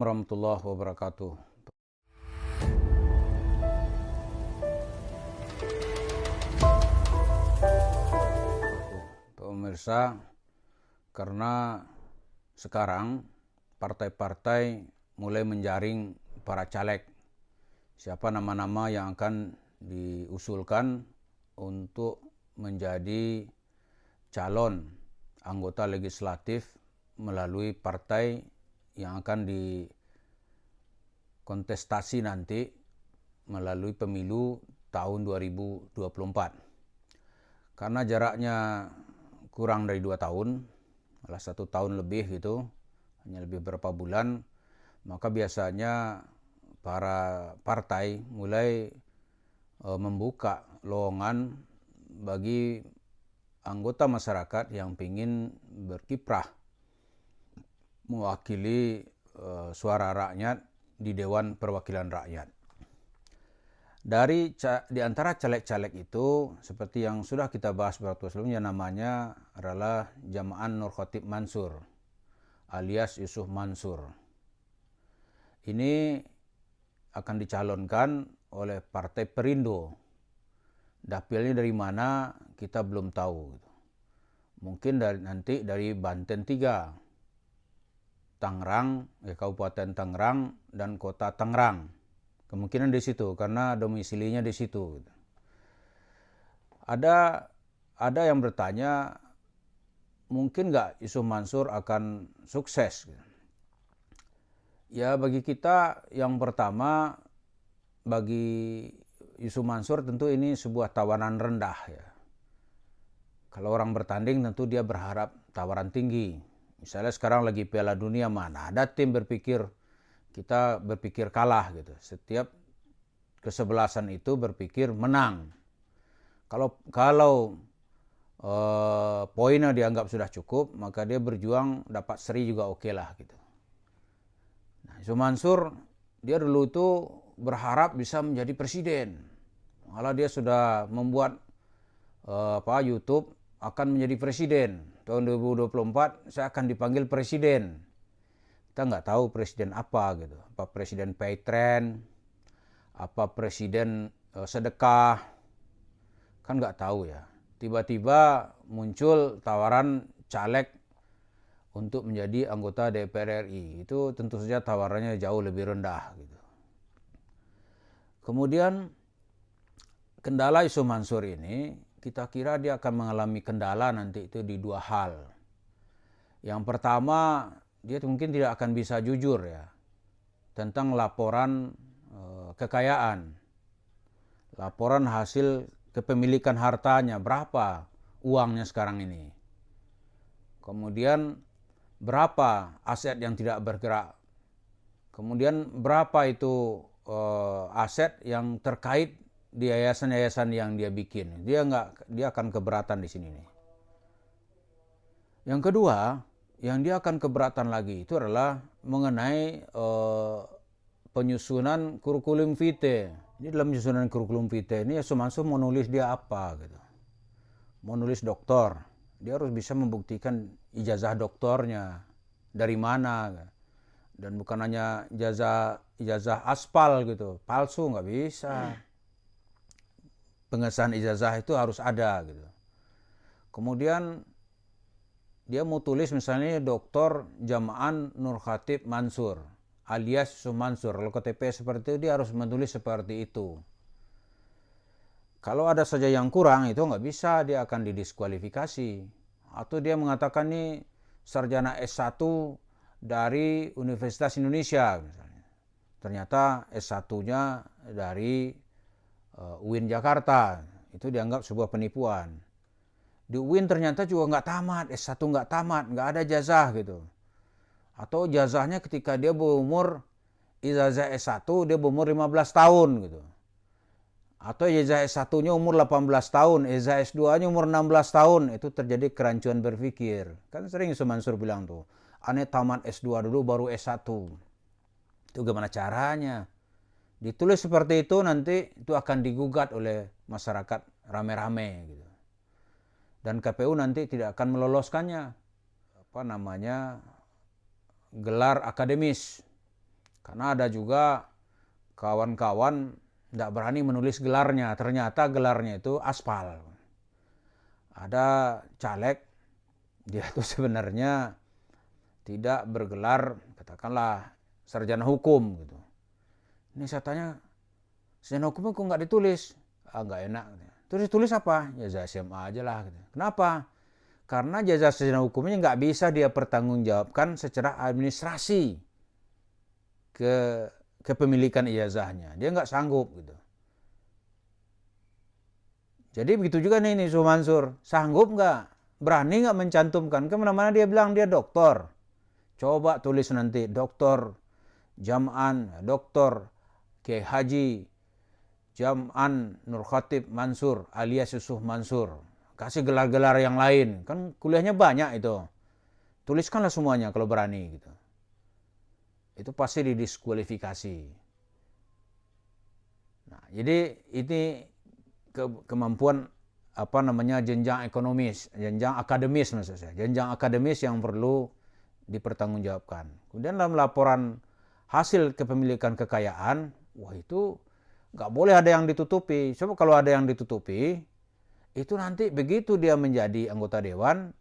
Warahmatullahi wabarakatuh. Pemirsa, karena sekarang partai-partai mulai menjaring para caleg, siapa nama-nama yang akan diusulkan untuk menjadi calon anggota legislatif melalui partai yang akan dikontestasi nanti melalui pemilu tahun 2024. Karena jaraknya kurang dari 2 tahun, malah 1 tahun lebih gitu, hanya lebih beberapa bulan, maka biasanya para partai mulai membuka lowongan bagi anggota masyarakat yang ingin berkiprah mewakili suara rakyat di Dewan Perwakilan Rakyat. Di antara caleg-caleg itu, seperti yang sudah kita bahas beberapa sebelumnya, namanya adalah Jama'an Nur Khatib Mansur alias Yusuf Mansur. Ini akan dicalonkan oleh Partai Perindo. Dapilnya dari mana kita belum tahu. Mungkin nanti dari Banten 3, Tangerang, Kabupaten Tangerang dan Kota Tangerang. Kemungkinan di situ karena domisilinya di situ. Ada yang bertanya, mungkin nggak Yusuf Mansur akan sukses? Ya, bagi kita yang pertama, bagi Yusuf Mansur tentu ini sebuah tawaran rendah ya. Kalau orang bertanding tentu dia berharap tawaran tinggi. Misalnya sekarang lagi Piala Dunia, mana ada tim kita berpikir kalah gitu. Setiap kesebelasan itu berpikir menang. Kalau poinnya dianggap sudah cukup, maka dia berjuang dapat seri juga oke lah gitu. Nah, Yusuf Mansur dia dulu itu berharap bisa menjadi presiden. Malah dia sudah membuat YouTube akan menjadi presiden. Tahun 2024 saya akan dipanggil presiden. Kita nggak tahu presiden apa gitu, apa presiden pay trend, apa presiden sedekah, kan nggak tahu ya. Tiba-tiba muncul tawaran caleg untuk menjadi anggota DPR RI, itu tentu saja tawarannya jauh lebih rendah gitu. Kemudian kendala Yusuf Mansur ini, kita kira dia akan mengalami kendala nanti itu di 2 hal. Yang pertama, dia mungkin tidak akan bisa jujur ya tentang laporan kekayaan, laporan hasil kepemilikan hartanya, berapa uangnya sekarang ini, kemudian berapa aset yang tidak bergerak, kemudian berapa itu aset yang terkait di yayasan-yayasan yang dia bikin. Dia akan keberatan di sini nih. Yang kedua, yang dia akan keberatan lagi itu adalah mengenai penyusunan kurikulum vitae. Ini dalam penyusunan kurikulum vitae ini Yusuf Mansur mau nulis dia apa gitu. Mau nulis doktor, dia harus bisa membuktikan ijazah doktornya dari mana, dan bukan hanya ijazah aspal gitu, palsu nggak bisa. Pengesahan ijazah itu harus ada gitu. Kemudian dia mau tulis misalnya Dr. Jama'an Nur Khatib Mansur alias Yusuf Mansur. Kalau KTP seperti itu dia harus menulis seperti itu. Kalau ada saja yang kurang itu nggak bisa, dia akan didiskualifikasi. Atau dia mengatakan ini sarjana S1 dari Universitas Indonesia misalnya. Ternyata S1-nya dari UIN Jakarta. Itu dianggap sebuah penipuan. Di UIN ternyata juga nggak tamat, S1 nggak tamat, nggak ada jazah gitu. Atau jazahnya ketika dia berumur, ijazah S1 dia berumur 15 tahun gitu. Atau ijazah S1-nya umur 18 tahun, ijazah S2-nya umur 16 tahun, itu terjadi kerancuan berpikir. Kan sering Yusuf Mansur bilang tuh, aneh tamat S2 dulu baru S1. Itu gimana caranya? Ditulis seperti itu nanti itu akan digugat oleh masyarakat rame-rame gitu. Dan KPU nanti tidak akan meloloskannya gelar akademis. Karena ada juga kawan-kawan tidak berani menulis gelarnya, ternyata gelarnya itu aspal. Ada caleg, dia itu sebenarnya tidak bergelar, katakanlah sarjana hukum gitu. Ini saya tanya, sarjana hukumnya kok nggak ditulis? Ah, nggak enak. Terus ditulis apa? Jasa SMA aja lah. Gitu. Kenapa? Karena jasa sarjana hukumnya nggak bisa dia pertanggungjawabkan secara administrasi ke kepemilikan ijazahnya. Dia nggak sanggup gitu. Jadi begitu juga nih Yusuf Mansur. Sanggup nggak? Berani nggak mencantumkan? Kemana-mana dia bilang dia doktor. Coba tulis nanti doktor Jam'an, doktor Kiai Haji Jam'an Nur Khatib Mansur alias Yusuf Mansur. Kasih gelar-gelar yang lain. Kan kuliahnya banyak itu. Tuliskanlah semuanya kalau berani gitu. Itu pasti didiskualifikasi. Nah, jadi ini kemampuan jenjang ekonomis, jenjang akademis maksud saya. Jenjang akademis yang perlu dipertanggungjawabkan. Kemudian dalam laporan hasil kepemilikan kekayaan, wah itu nggak boleh ada yang ditutupi. Coba kalau ada yang ditutupi, itu nanti begitu dia menjadi anggota dewan,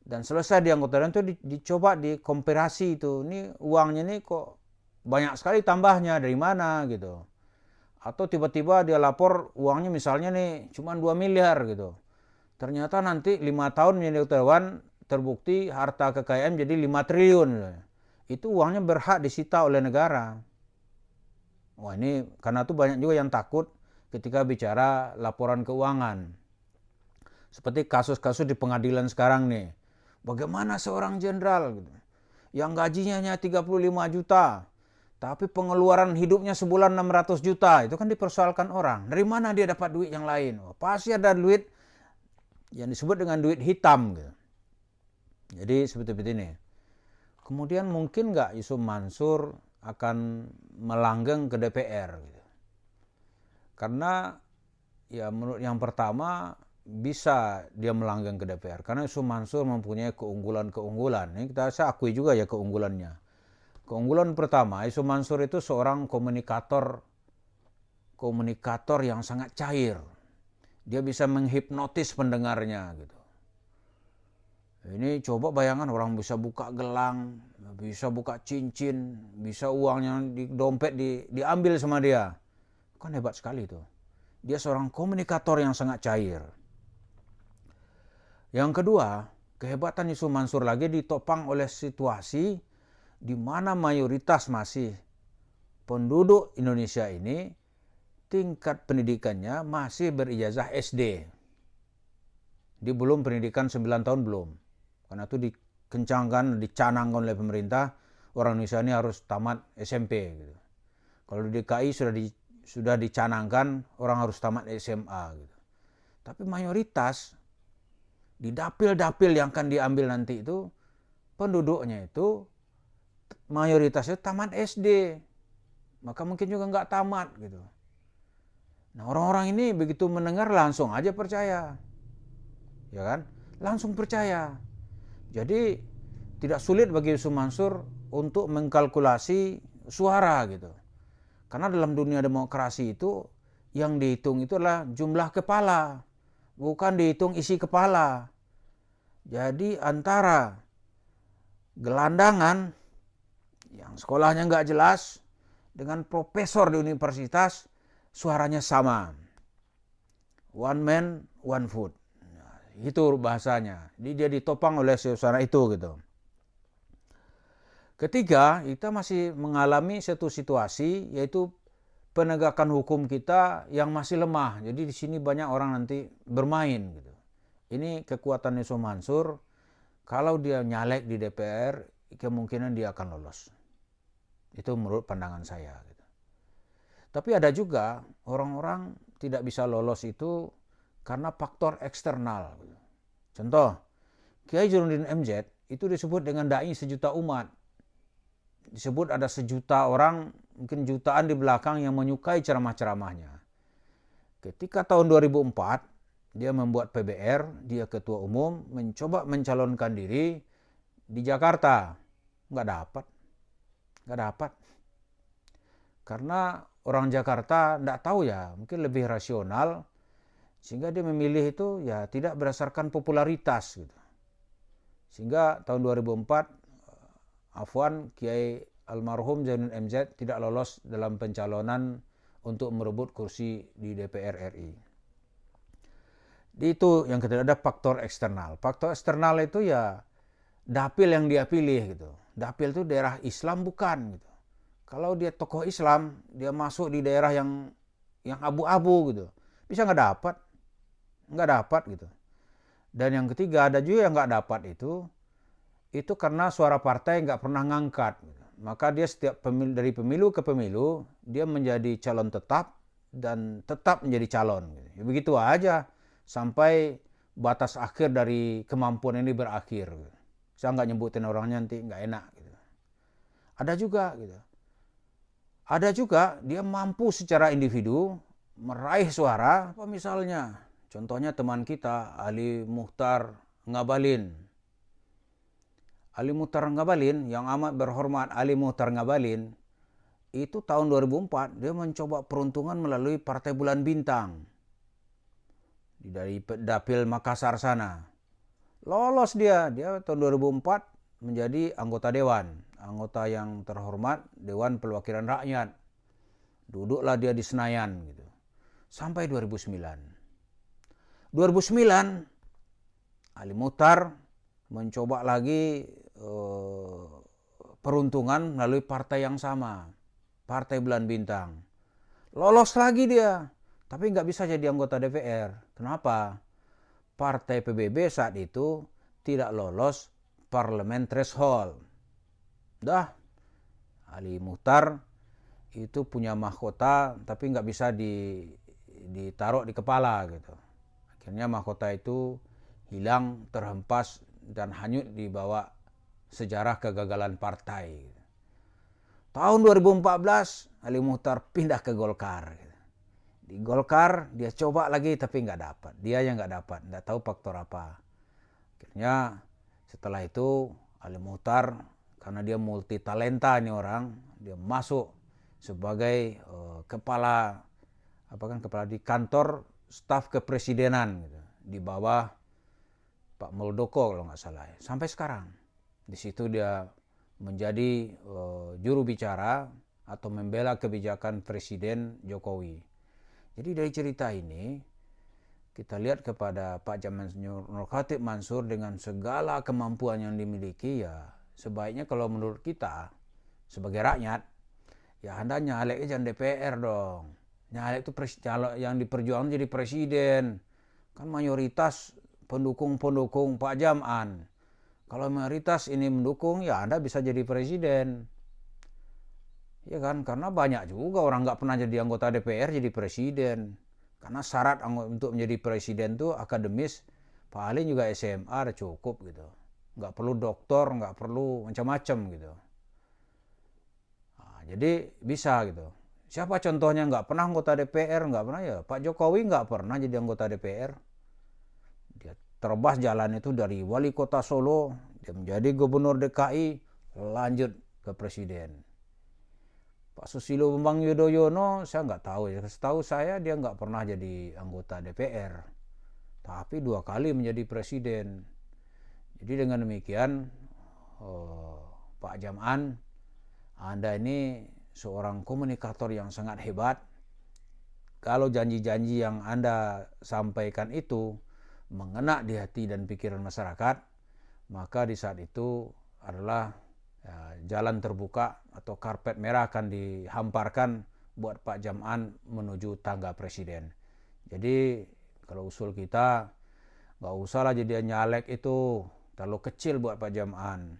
dan selesai di anggota dewan itu dicoba dikomparasi itu. Ini uangnya nih kok banyak sekali tambahnya, dari mana gitu. Atau tiba-tiba dia lapor uangnya misalnya nih cuma 2 miliar gitu. Ternyata nanti 5 tahun menjadi anggota dewan terbukti harta kekayaan jadi 5 triliun. Itu uangnya berhak disita oleh negara. Wah ini karena itu banyak juga yang takut ketika bicara laporan keuangan. Seperti kasus-kasus di pengadilan sekarang nih. Bagaimana seorang jenderal gitu, yang gajinya hanya 35 juta, tapi pengeluaran hidupnya sebulan 600 juta, itu kan dipersoalkan orang. Dari mana dia dapat duit yang lain? Oh, pasti ada duit yang disebut dengan duit hitam. Gitu. Jadi seperti ini. Kemudian mungkin nggak Yusuf Mansur akan melanggeng ke DPR? Gitu. Karena ya menurut yang pertama, bisa dia melanggeng ke DPR karena Yusuf Mansur mempunyai keunggulan-keunggulan. Ini saya akui juga ya keunggulannya. Keunggulan pertama, Yusuf Mansur itu seorang komunikator yang sangat cair. Dia bisa menghipnotis pendengarnya gitu. Ini coba bayangkan orang bisa buka gelang, bisa buka cincin, bisa uangnya di dompet diambil sama dia. Kan hebat sekali itu. Dia seorang komunikator yang sangat cair. Yang kedua, kehebatan Yusuf Mansur lagi ditopang oleh situasi di mana mayoritas masih penduduk Indonesia ini tingkat pendidikannya masih berijazah SD. Dia belum pendidikan 9 tahun belum. Karena itu dikencangkan, dicanangkan oleh pemerintah, orang Indonesia ini harus tamat SMP. Gitu. Kalau di DKI sudah dicanangkan orang harus tamat SMA. Gitu. Tapi mayoritas di dapil-dapil yang akan diambil nanti itu penduduknya itu mayoritasnya tamat SD, maka mungkin juga nggak tamat gitu. Nah orang-orang ini begitu mendengar langsung aja percaya, ya kan? Langsung percaya. Jadi tidak sulit bagi Yusuf Mansur untuk mengkalkulasi suara gitu. Karena dalam dunia demokrasi itu yang dihitung itu adalah jumlah kepala, bukan dihitung isi kepala. Jadi antara gelandangan yang sekolahnya nggak jelas dengan profesor di universitas suaranya sama. One man, one vote. Nah, itu bahasanya. Jadi dia ditopang oleh suara itu gitu. Ketiga, kita masih mengalami satu situasi yaitu penegakan hukum kita yang masih lemah. Jadi di sini banyak orang nanti bermain gitu. Ini kekuatan Yusuf Mansur, kalau dia nyalek di DPR, kemungkinan dia akan lolos. Itu menurut pandangan saya. Gitu. Tapi ada juga orang-orang tidak bisa lolos itu karena faktor eksternal. Gitu. Contoh, Kiai Zainuddin MZ itu disebut dengan dai sejuta umat. Disebut ada sejuta orang, mungkin jutaan di belakang yang menyukai ceramah-ceramahnya. Ketika tahun 2004, dia membuat PBR, dia ketua umum, mencoba mencalonkan diri di Jakarta. Nggak dapat. Karena orang Jakarta tidak tahu ya, mungkin lebih rasional, sehingga dia memilih itu ya tidak berdasarkan popularitas gitu. Sehingga tahun 2004 Afwan Kiai almarhum Zainuddin MZ tidak lolos dalam pencalonan untuk merebut kursi di DPR RI. Itu yang ketiga, ada faktor eksternal. Faktor eksternal itu ya dapil yang dia pilih gitu. Dapil itu daerah Islam bukan gitu. Kalau dia tokoh Islam, dia masuk di daerah yang abu-abu gitu, bisa nggak dapat gitu. Dan yang ketiga, ada juga yang nggak dapat itu karena suara partai nggak pernah ngangkat. Maka dia setiap dari pemilu ke pemilu, dia menjadi calon tetap dan tetap menjadi calon. Ya, begitu aja sampai batas akhir dari kemampuan ini berakhir. Saya nggak nyebutin orangnya nanti nggak enak. Gitu. Ada juga dia mampu secara individu meraih suara, apa misalnya. Contohnya teman kita, Ali Muchtar Ngabalin. Ali Muchtar Ngabalin, yang amat berhormat Ali Muchtar Ngabalin, itu tahun 2004 dia mencoba peruntungan melalui Partai Bulan Bintang. Dari Dapil Makassar sana. Lolos dia tahun 2004 menjadi anggota dewan. Anggota yang terhormat Dewan Perwakilan Rakyat. Duduklah dia di Senayan gitu. Sampai 2009. 2009 Ali Muchtar mencoba lagi peruntungan melalui partai yang sama, Partai Bulan Bintang. Lolos lagi dia, tapi nggak bisa jadi anggota DPR. Kenapa? Partai PBB saat itu tidak lolos parlemen threshold. Ali Muchtar itu punya mahkota, tapi nggak bisa ditaruh di kepala gitu. Akhirnya mahkota itu hilang, terhempas, dan hanyut di bawah sejarah kegagalan partai. Tahun 2014, Ali Muchtar pindah ke Golkar. Di Golkar, dia coba lagi tapi nggak dapat. Dia yang nggak dapat, nggak tahu faktor apa. Akhirnya setelah itu, Ali Muchtar, karena dia multi talenta ini orang, dia masuk sebagai kepala di kantor staf kepresidenan gitu, di bawah Pak Muldoko kalau nggak salah ya. Sampai sekarang di situ dia menjadi juru bicara atau membela kebijakan Presiden Jokowi. Jadi dari cerita ini kita lihat kepada Pak Jamal Nur Khatib Mansur dengan segala kemampuan yang dimiliki, ya sebaiknya kalau menurut kita sebagai rakyat, ya Anda nyalek jangan DPR dong. Nyalek itu yang diperjuangkan jadi presiden. Kan mayoritas pendukung Pak Jam'an. Kalau mayoritas ini mendukung, ya Anda bisa jadi presiden. Ya kan, karena banyak juga orang nggak pernah jadi anggota DPR jadi presiden. Karena syarat untuk menjadi presiden tuh akademis, paling juga SMA udah cukup gitu. Nggak perlu doktor, nggak perlu macam-macam gitu. Nah, jadi bisa gitu. Siapa contohnya nggak pernah anggota DPR? Nggak pernah ya. Pak Jokowi nggak pernah jadi anggota DPR. Dia terobos jalan itu dari wali kota Solo, dia menjadi gubernur DKI, lanjut ke presiden. Pak Susilo Bambang Yudhoyono, saya nggak tahu ya. Setahu saya dia nggak pernah jadi anggota DPR. Tapi 2 kali menjadi presiden. Jadi dengan demikian, Pak Jam'an, Anda ini seorang komunikator yang sangat hebat. Kalau janji-janji yang Anda sampaikan itu mengena di hati dan pikiran masyarakat, maka di saat itu adalah jalan terbuka atau karpet merah akan dihamparkan buat Pak Jam'an menuju tangga presiden. Jadi kalau usul kita, nggak usahlah jadi nyalek itu terlalu kecil buat Pak Jam'an.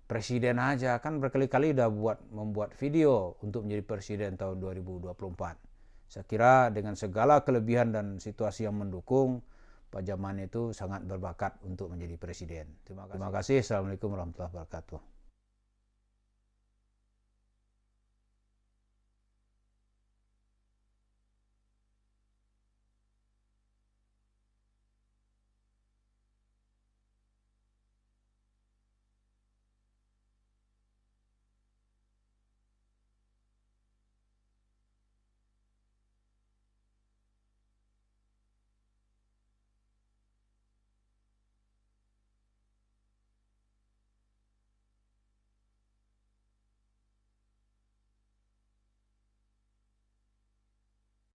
Presiden aja, kan berkali-kali udah membuat video untuk menjadi presiden tahun 2024. Saya kira dengan segala kelebihan dan situasi yang mendukung, Pak Jam'an itu sangat berbakat untuk menjadi presiden. Terima kasih. Assalamualaikum warahmatullahi wabarakatuh.